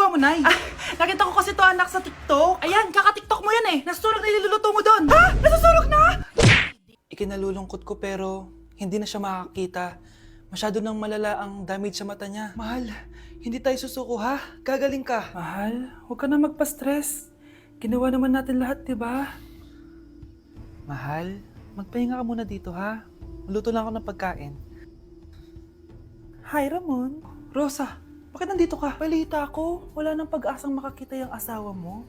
ginagawa mo, Nay? Nakita ko kasi to anak sa TikTok. Ayan, kaka-TikTok mo yan eh. Nasusunog na iluluto mo doon. Ha? Nasusunog na? Ikinalulungkot ko pero hindi na siya makakita. Masyado nang malala ang damage sa mata niya. Mahal, hindi tayo susuko ha? Gagaling ka. Mahal, huwag ka na magpa-stress. Ginawa naman natin lahat, diba? Mahal, magpahinga ka muna dito ha? Maluto lang ako ng pagkain. Hi, Ramon. Rosa, bakit nandito ka? Balita ko, wala nang pag-asang makakita yung asawa mo.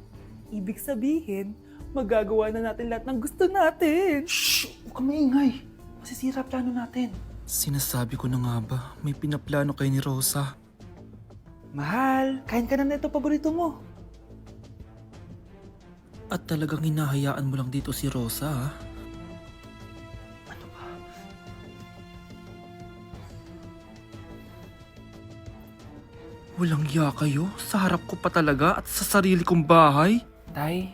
Ibig sabihin, magagawa na natin lahat ng gusto natin. Shh! Huwag ka maingay. Masisira plano natin. Sinasabi ko na nga ba, may pinaplano kayo ni Rosa. Mahal, kain ka na nito paborito mo. At talagang hinahayaan mo lang dito si Rosa, ha? Ano ba? Walang iya kayo? Sa harap ko pa talaga at sa sarili kong bahay? Tay,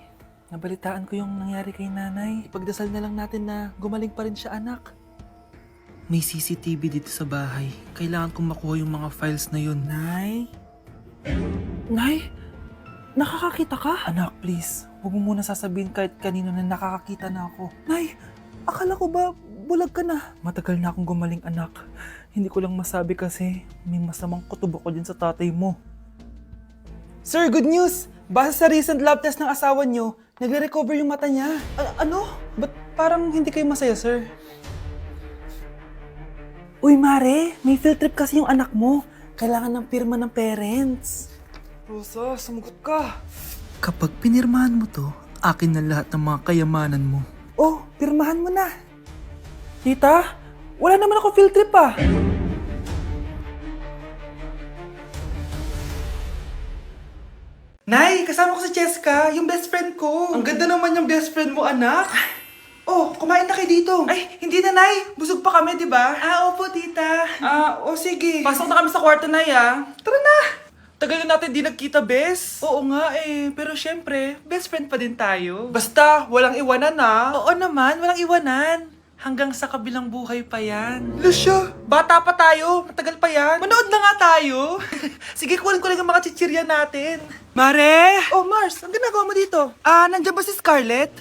nabalitaan ko yung nangyari kay nanay. Ipagdasal na lang natin na gumaling pa rin siya, anak. May CCTV dito sa bahay. Kailangan kong makuha yung mga files na yun. Nay? Nay? Nakakakita ka? Anak, please. Huwag mo muna sasabihin kahit kanino na nakakakita na ako. Nay, akala ko ba bulag ka na? Matagal na akong gumaling, anak. Hindi ko lang masabi kasi may masamang kutob ako dyan sa tatay mo. Sir, good news! Base sa recent lab test ng asawa niyo, nagre-recover yung mata niya. Ano? Ba't parang hindi kayo masaya, sir? Uy, Mare, may field trip kasi yung anak mo. Kailangan ng pirma ng parents. Rosa, sumagot ka. Kapag pinirmahan mo to, akin na lahat ng mga kayamanan mo. Oh, pirmahan mo na. Tita, wala naman ako field trip ah. Nay, kasama ko si Cheska, yung best friend ko. Ang ganda naman yung best friend mo, anak. Oh, kumain na kayo dito. Ay, hindi na, Nay. Busog pa kami, di ba? Opo, tita. Sige. Pasok na kami sa kwarto, Nay, Tara na. Tagal na natin di nagkita, bes. Oo nga eh, pero syempre, best friend pa din tayo. Basta, walang iwanan Oo naman, walang iwanan. Hanggang sa kabilang buhay pa yan. Lusya, bata pa tayo, matagal pa yan. Manood na nga tayo. Sige, kunin ko lang ang mga chichirya natin. Mare! Oh, Mars, ang ginagawa mo dito? Nandiyan ba si Scarlett?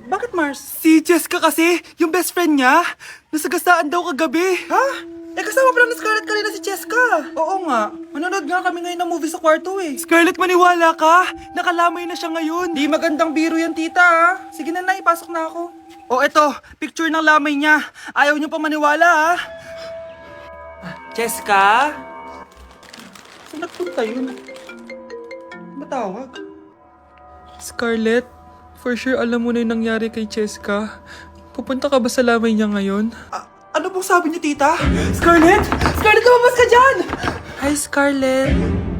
Bakit, Mars? Si Jessica kasi, yung best friend niya, nasagasaan daw kagabi. Ha? Kasama pala ni Scarlett kanina si Jessica. Oo nga. Manonood nga kami ngayon ng movie sa kwarto eh. Scarlett, maniwala ka. Nakalamay na siya ngayon. Di magandang biro yan, tita. Sige na, ipasok na ako. Oh, eto. Picture ng lamay niya. Ayaw niyo pa maniwala, Jessica? Saan nagpunta yun? Matawag? Scarlett, for sure alam mo na yung nangyari kay Cheska. Pupunta ka ba sa lamay niya ngayon? Ano pong sabi niyo, tita? Scarlett! Scarlett, lumabas ka dyan! Hi, Scarlett.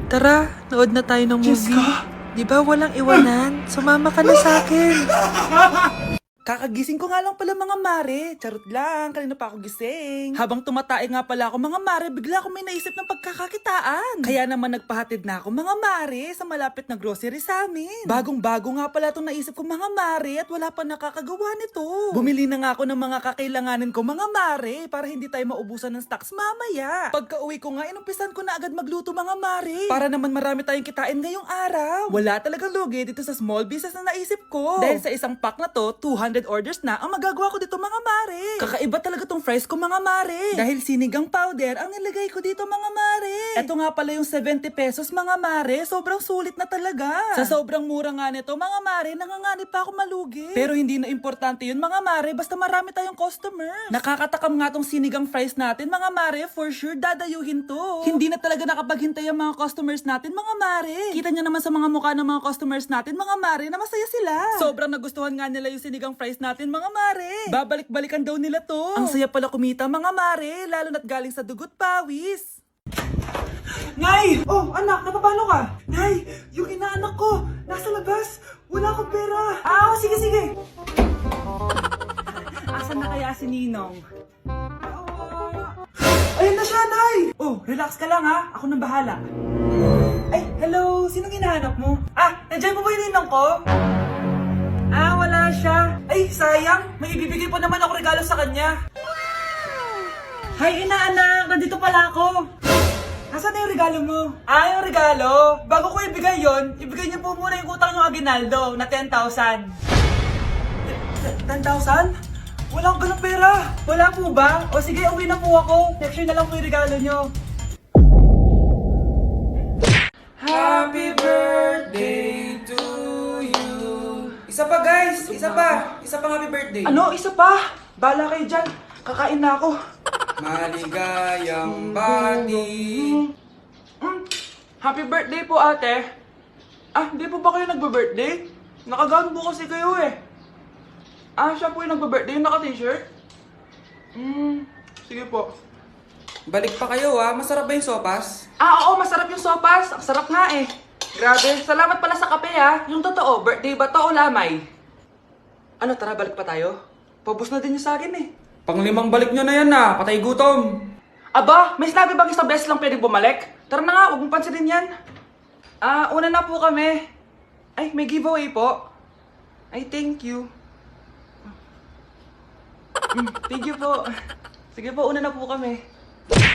Tara, nood na tayo ng movie. Jessica? Di ba walang iwanan? Sumama ka na sa akin. Kakagising ko nga lang pala, mga mare. Charot lang, kanina pa ako gising. Habang tumatae nga pala ako, mga mare, bigla ako may naisip ng pagkakakitaan. Kaya naman nagpahatid na ako, mga mare, sa malapit na grocery sa amin. Bagong-bago nga pala itong naisip ko, mga mare, at wala pa nakakagawa nito. Bumili na nga ako ng mga kakailanganin ko, mga mare, para hindi tayo maubusan ng stocks mamaya. Pagka uwi ko nga, inumpisan ko na agad magluto, mga mare. Para naman marami tayong kitain ngayong araw. Wala talagang lugi dito sa small business na naisip ko. Dahil sa isang pack na to, 200 orders na ang magagawa ko dito, mga mare. Kakaiba talaga tong fries ko, mga mare. Dahil sinigang powder ang nilagay ko dito, mga mare. Ito nga pala yung 70 pesos, mga mare. Sobrang sulit na talaga. Sa sobrang mura nga nito, mga mare, nanganganib pa ako malugi. Pero hindi na importante yun, mga mare, basta marami tayong customers. Nakakatakam nga tong sinigang fries natin, mga mare. For sure, dadayuhin to. Hindi na talaga nakapaghintay ang mga customers natin, mga mare. Kita niyo naman sa mga mukha ng mga customers natin, mga mare, na masaya sila. Sobrang nagustuhan nga nila yung sinigang fries natin, mga mare. Babalik-balikan daw nila to. Ang saya pala kumita, mga mare, lalo na't galing sa dugot pawis. Nay! Oh, anak, napapalo ka? Nay, yung inaanak ko, nasa labas. Wala akong pera. Sige. Asan na kaya si Ninong? Ayun na siya, Nay! Oh, relax ka lang ha. Ako nang bahala. Ay, hello. Sinong hinahanap mo? Nandiyan mo ba yung Ninong ko? Wala siya. Ay, sayang. May ibibigay pa naman ako regalo sa kanya. Hi, inaanak. Nandito pala ako. Nasaan na yung regalo mo? Ah, yung regalo? Bago ko ibigay yon, ibigay niyo po muna yung utang yung Aguinaldo na 10,000. 10,000? Wala akong ganung pera. Wala po ba? O sige, uwi na po ako. Next year na lang po yung regalo nyo. Happy birthday to you. Isa pa guys, isa pa. Isa pang happy birthday. Ano? Isa pa? Bala kayo dyan. Kakain na ako. Maligayang bati. Happy birthday po ate. Ah, hindi po ba kayo nagbe-birthday? Nakagaon po kasi kayo eh. Ah, siya po yung nagbe-birthday, yung naka-t-shirt? Sige po. Balik pa kayo masarap ba yung sopas? Ah, oo, masarap yung sopas. Ang sarap nga eh. Grabe, salamat pala sa kape Yung totoo, birthday ba to o lamay? Ano, tara, balik pa tayo? Paubos na din yung sa akin eh. Panglimang balik nyo na yan patay gutom. Aba, may sinabi bang isang beses lang pwedeng bumalik? Tara na nga, huwag mong pansinin yan. Ah, una na po kami. Ay, may giveaway po. Ay, thank you. Thank you po. Sige po, una na po kami.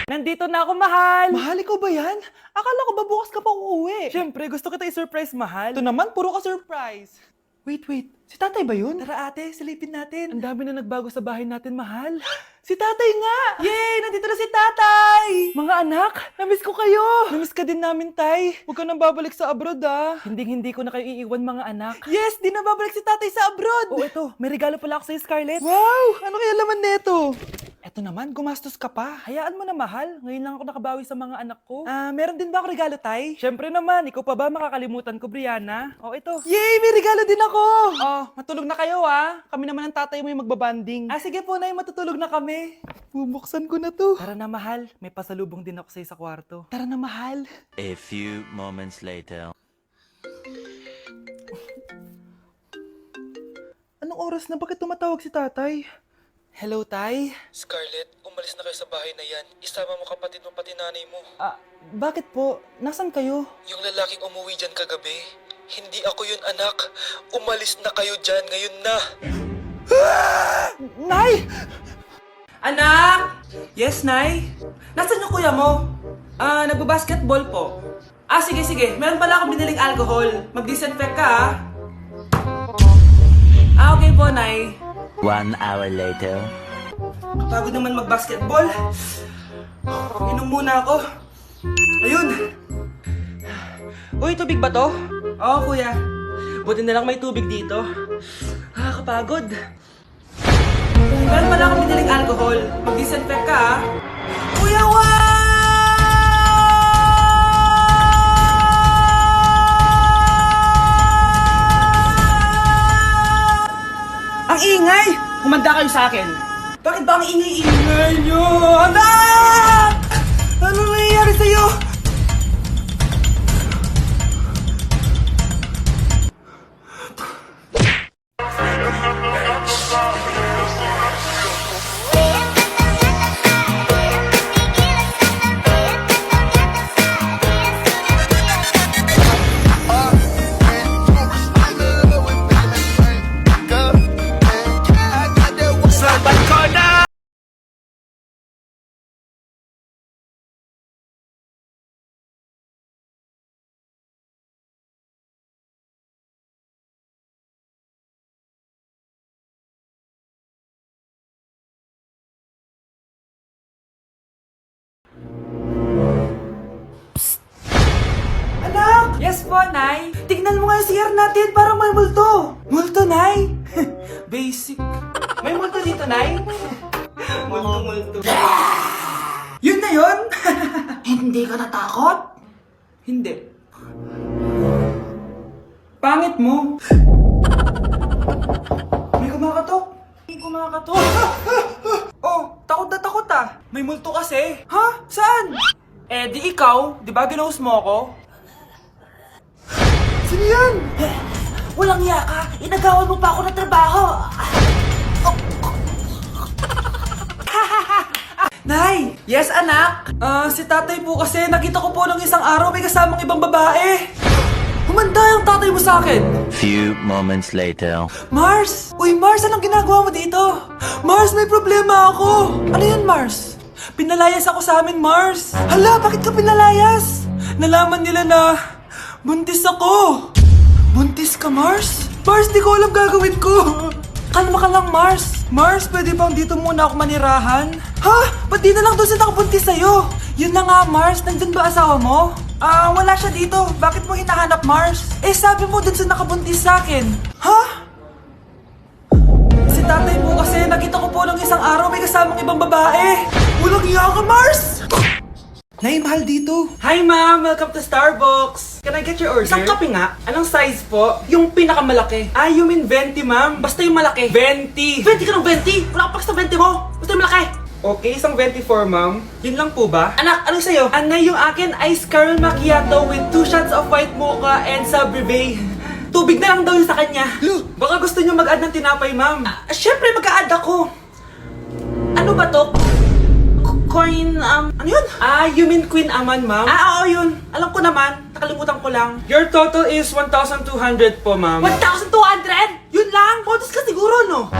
Nandito na ako, mahal! Mahal, ikaw ba yan? Akala ko ba bukas ka pa uuwi? Siyempre, gusto kita i-surprise, mahal. Ito naman, puro ka surprise. Wait. Si tatay ba yun? Tara ate, silipin natin. Ang dami na nagbago sa bahay natin, mahal. Si tatay nga! Yay! Nandito na si tatay! Mga anak, namiss ko kayo! Namiss ka din namin, tay. Huwag ka nang babalik sa abroad, Hindi ko na kayo iiwan, mga anak. Yes! Di na babalik si tatay sa abroad! Oh, ito. May regalo pala ako sa'yo, Scarlett. Wow! Ano kaya laman neto? Eto naman, gumastos ka pa. Hayaan mo na, mahal. Ngayon lang ako nakabawi sa mga anak ko. Ah, meron din ba ako regalo, tay? Siyempre naman, ikaw pa ba makakalimutan ko, Brianna? Oh, ito. Yay! May regalo din ako! Oh, matulog na kayo, Kami naman ang tatay mo yung magbabanding. Ah, sige po, nay, matutulog na kami. Bubuksan ko na to. Tara na, mahal. May pasalubong din ako sa'yo sa kwarto. Tara na, mahal. A few moments later. Anong oras na? Bakit tumatawag si tatay? Hello, tay? Scarlett, umalis na kayo sa bahay na yan. Isama mo kapatid mo pati nanay mo. Ah, bakit po? Nasaan kayo? Yung lalaking umuwi dyan kagabi, hindi ako yun anak. Umalis na kayo dyan ngayon na. Nay! Anak! Yes, Nay? Nasaan yung kuya mo? Ah, nagbabasketball po. Ah, sige. Meron pala akong biniling alcohol. Mag-disinfect ka, Ah, okay po, Nay. 1 hour later. Kapagod naman mag-basketball. Inom muna ako. Ayun! Uy, tubig ba to? Oo, kuya. Buti na lang may tubig dito. Ah, kapagod. Meron pala akong biniling alcohol. Mag-disinfect ka, Kuya, Ang ingay! Kumanda kayo sa akin. Bakit ba ang ingay-ingay nyo? Anak! Ano nangyayari sa'yo? Anak! Yes po, Nay. Tignan mo nga yung CR natin, parang may multo. Multo, Nay? Basic. May multo dito, Nay? Multo. Yun na yun? Hindi ka natakot? Hindi. Pangit mo. May kumakatok. Oh, takot na takot May multo kasi. Ha? Saan? Eh, di ikaw. Di ba ginose mo ako? Sino yan? Walang iya ka. Inagawan mo pa ako ng trabaho. Nay! Yes, anak? Si tatay po kasi nakita ko po nung isang araw may kasamang ibang babae. Humanda yung tatay mo sa akin. Few moments later. Mars! Uy, Mars, anong ginagawa mo dito? Mars, may problema ako. Ano yan, Mars? Pinalayas ako sa amin, Mars. Hala, bakit ka pinalayas? Nalaman nila na buntis ako. Buntis ka, Mars? Mars, di ko alam gagawin ko. Kalma ka lang, Mars. Mars, pwede bang dito muna ako manirahan? Ha? Ba't di na lang doon sa nakabuntis sa'yo? Yun na nga, Mars. Nandun ba asawa mo? Wala siya dito. Bakit mo hinahanap, Mars? Eh, sabi mo dun sa nakabuntis sa akin. Ha? Si tatay mo kasi nakita ko po ng isang araw may kasamang ibang babae. Walang iya ka, Mars! Nay, mahal dito. Hi, ma'am. Welcome to Starbucks. Can I get your order? Isang kape nga. Anong size po? Yung pinakamalaki. Ah, you mean 20, ma'am? Basta yung malaki. 20. 20 ka ng 20? Wala ka pa sa 20 mo. Basta yung malaki. Okay, isang 24, ma'am. Yun lang po ba? Anak, anong sa'yo? Anay, yung akin, ice caramel macchiato with 2 shots of white mocha and Sabre. Tubig na lang daw yun sa kanya. Baka gusto nyo mag-add ng tinapay, ma'am. Syempre, mag-a-add ako. Ano ba to? Coin, ano yun? Ah, you mean Queen Aman, ma'am? Ah, oo, yun. Alam ko naman. Nakalimutan ko lang. Your total is 1,200 po, ma'am. 1,200? Yun lang? Bonus ka siguro, no?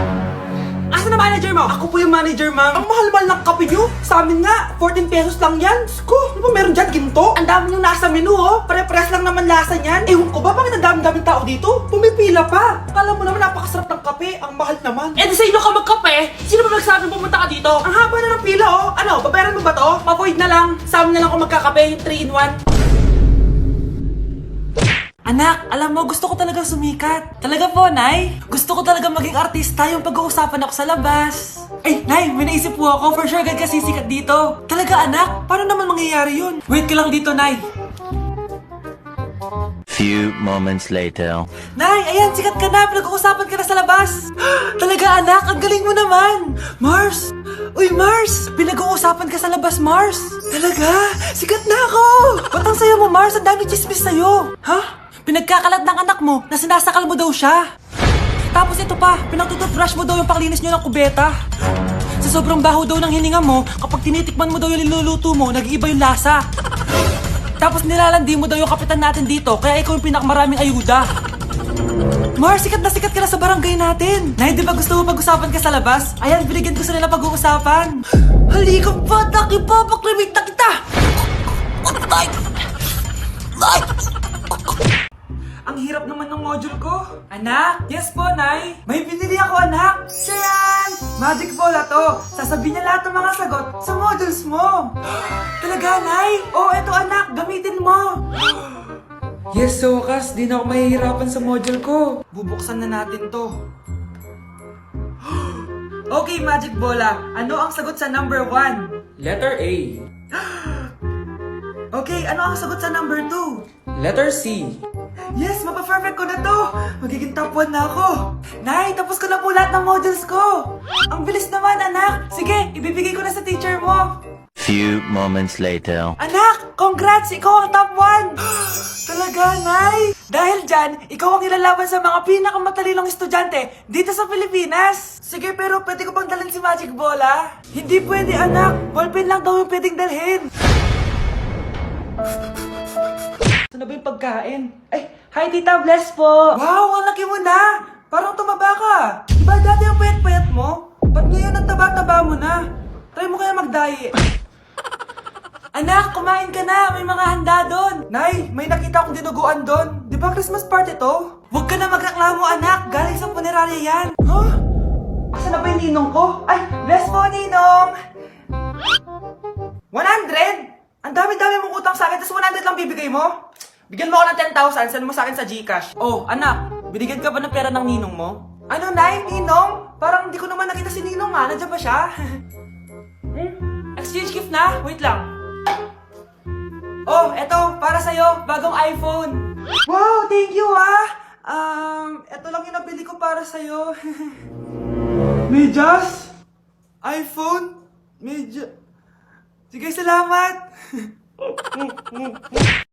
Asa na manager mo? Ako po yung manager, ma'am. Ang mahal-mahal ng kape nyo. Sa amin nga, 14 pesos lang yan. Sko, ano ba meron dyan? Ginto? Ang dami nyo nasa menu, oh. Pare-press lang naman lasa niyan. Ewan ko ba, bakit ang dami-daming tao dito? Pumipila pa. Kala mo naman napakasarap ng kape. Ang mahal naman. Eh, di sa inyo ka magkape? Sino ba nagsabing pumunta ka dito? Ang haba na ng pila, oh. Ano, babayaran mo ba to? Pa-void na lang. Sa amin na lang ako magkakape, yung 3-in-1. Anak, alam mo, gusto ko talagang sumikat. Talaga po, Nay? Gusto ko talagang maging artista yung pag-uusapan ako sa labas. Ay, Nay, may naisip po ako. For sure, agad kasi sikat dito. Talaga, anak? Paano naman mangyayari yun? Wait ka lang dito, Nay. Few moments later. Nay, ayan, sikat ka na. Pinag-uusapan ka na sa labas. Talaga, anak? Ang galing mo naman. Mars! Uy, Mars! Pinag-uusapan ka sa labas, Mars. Talaga? Sikat na ako! Ba't ang sayo mo, Mars? Ang dami chismis sa'yo. Ha? Pinagkakalat ng anak mo na sinasakal mo daw siya. Tapos ito pa, pinagtututbrush mo daw yung panglinis nyo ng kubeta. Sa sobrang baho daw ng hininga mo, kapag tinitikman mo daw yung niluluto mo, nag-iiba yung lasa. Tapos nilalandi mo daw yung kapitan natin dito, kaya ikaw yung pinakamaraming ayuda. Mars, sikat ka na sa barangay natin. Nay, di ba gusto mo pag-usapan ka sa labas? Ayan, binigyan ko sa nila pag-uusapan. Halika pa, paklimik na kita! Ang hirap naman ng module ko. Anak? Yes po, Nay. May binili ako, anak. Siyan! Magic bola to. Sasabihin niya lahat ng mga sagot sa modules mo. Talaga, Nay? Oh, eto anak. Gamitin mo. Yes, sa wakas, di na ako mahihirapan sa module ko. Bubuksan na natin to. Okay, Magic Bola. Ano ang sagot sa number 1? Letter A. Okay, ano ang sagot sa number 2? Letter C. Yes, mapa-perfect ko na to! Magiging top 1 na ako! Nay, tapos ko na po lahat ng modules ko! Ang bilis naman, anak! Sige, ibibigay ko na sa teacher mo! Few moments later. Anak, congrats! Ikaw ang top 1! Talaga, Nay! Dahil dyan, ikaw ang ilalaban sa mga pinakamatalinong estudyante dito sa Pilipinas! Sige, pero pwede ko bang dalhin si Magic Bola? Hindi pwede, anak! Ballpen lang daw yung pwedeng dalhin! Ano ba yung pagkain? Ay, hi Tita, bless po! Wow, ang laki mo na! Parang tumaba ka! Diba dati ang payat-payat mo? Ba't ngayon ang taba-taba mo na? Try mo kaya mag-diet. Anak, kumain ka na! May mga handa doon! Nay, may nakita akong dinuguan doon. Di ba Christmas party to? Huwag ka na magreklamo, anak! Galing sa punerarya yan! Huh? Asa na ba yung ninong ko? Ay, bless po, ninong! 100? Ang dami-dami mong utang sa akin, tapos 100 lang bibigay mo? Bigyan mo ako ng 10,000, send mo sa akin sa GCash. Oh, anak, binigyan ka ba ng pera ng ninong mo? Ano, Nay? Ninong? Parang hindi ko naman nakita si ninong nga. Nandiyan ba siya? Exchange gift na? Wait lang. Oh, eto, para sa'yo, bagong iPhone. Wow, thank you eto lang yung nabili ko para sa'yo. Medyas? iPhone? Sige, salamat.